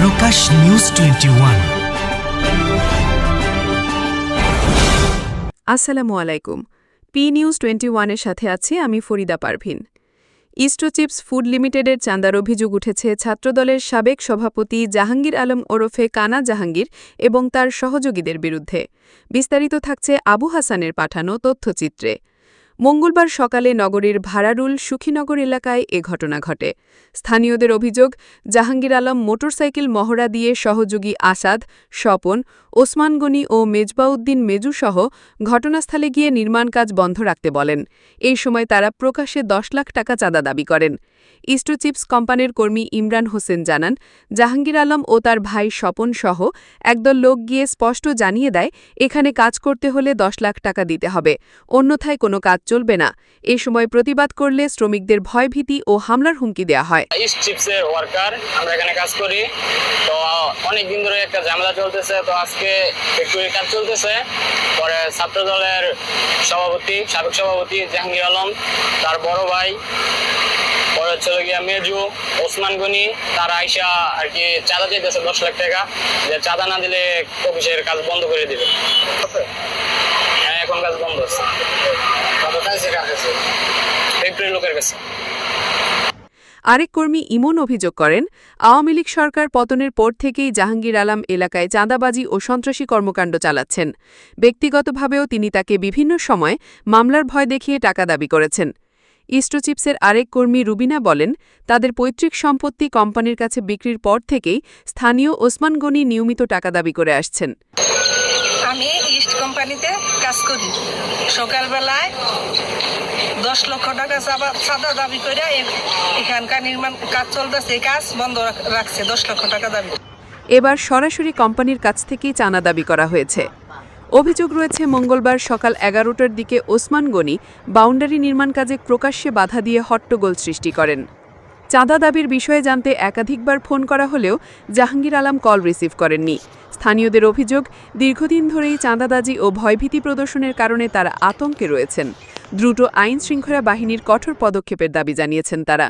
প্রকাশ news 21। আসসালামু আলাইকুম। P news 21-এর সাথে আছি আমি ফরিদা পারভিন। ইস্টো চিপস ফুড লিমিটেডের চাঁদার অভিযোগ উঠেছে ছাত্রদলের সাবেক সভাপতি জাহাঙ্গীর আলম ওরফে কানা জাহাঙ্গীর এবং তার সহযোগীদের বিরুদ্ধে। বিস্তারিত থাকছে আবু হাসানের পাঠানো তথ্যচিত্রে। মঙ্গলবার সকালে নগরীর ভাড়ারুল সুখীনগর এলাকায় এ ঘটনা ঘটে। স্থানীয়দের অভিযোগ, জাহাঙ্গীর আলম মোটরসাইকেল মহড়া দিয়ে সহযোগী আসাদ, স্বপন, ওসমান গনি ও মেজবাউদ্দিন মেজুসহ ঘটনাস্থলে গিয়ে নির্মাণ কাজ বন্ধ রাখতে বলেন। এই সময় তারা প্রকাশ্যে ১০ লাখ টাকা চাঁদা দাবি করেন। ইস্টো চিপস কোম্পানির কর্মী ইমরান হোসেন জানান, জাহাঙ্গীর আলম ও তার ভাই স্বপন সহ একদল লোক গিয়ে স্পষ্ট জানিয়ে দেয়, এখানে কাজ করতে হলে ১০ লাখ টাকা দিতে হবে, অন্যথায় কোনো কাজ চলবে না। এ সময় প্রতিবাদ করলে শ্রমিকদের ভয়ভীতি ও হামলার হুমকি দেওয়া হয়। ইস্ট চিপসের ওয়ার্কার, আমরা এখানে কাজ করি। তো অনেকদিন ধরে একটা ঝামেলা চলতেছে, তো আজকে একটু কাজ চলতেছে। পরে ছাত্র দলের সভাপতি, সাবেক সভাপতি জাহাঙ্গীর আলম, তার বড় ভাই, পরে চলে গিয়া মেজু, ওসমান গনি, তারা আইসা আর কি চাঁদা চাইতেছে ১০ লাখ টাকা, যে চাঁদা না দিলে অফিসের কাজ বন্ধ করে দিবে। হ্যাঁ, এখন কাজ বন্ধ আছে। ফ্যাক্টরির লোকের কাছে। আরেক কর্মী ইমন অভিযোগ করেন, আওয়ামী লীগ সরকার পতনের পর থেকেই জাহাঙ্গীর আলম এলাকায় চাঁদাবাজি ও সন্ত্রাসী কর্মকাণ্ড চালাচ্ছেন। ব্যক্তিগতভাবেও তিনি তাকে বিভিন্ন সময় মামলার ভয় দেখিয়ে টাকা দাবি করেছেন। ইস্টো চিপসের আরেক কর্মী রুবিনা বলেন, তাদের পৈতৃক সম্পত্তি কোম্পানির কাছে বিক্রির পর থেকেই স্থানীয় ওসমান গনি নিয়মিত টাকা দাবি করে আসছেন। আমি ইস্ট কোম্পানিতে কাজ করি। সকালবেলায় ১০ লক্ষ টাকা চাঁদা দাবি করে এখানকার নির্মাণ কাজ চলতেছে, কাজ বন্ধ রাখছে ১০ লক্ষ টাকা দাবি। এবার সরাসরি কোম্পানির কাছ থেকেই চাঁদা দাবি করা হয়েছে। অভিযোগ রয়েছে, মঙ্গলবার সকাল ১১টার দিকে ওসমান গনি বাউন্ডারি নির্মাণ কাজে প্রকাশ্যে বাধা দিয়ে হট্টগোল সৃষ্টি করেন। চাঁদা দাবির বিষয়ে জানতে একাধিকবার ফোন করা হলেও জাহাঙ্গীর আলম কল রিসিভ করেননি। স্থানীয়দের অভিযোগ, দীর্ঘদিন ধরেই চাঁদাবাজি ও ভয়ভীতি প্রদর্শনের কারণে তারা আতঙ্কে রয়েছেন। দ্রুত আইন শৃঙ্খলা বাহিনীর কঠোর পদক্ষেপের দাবি জানিয়েছেন তারা।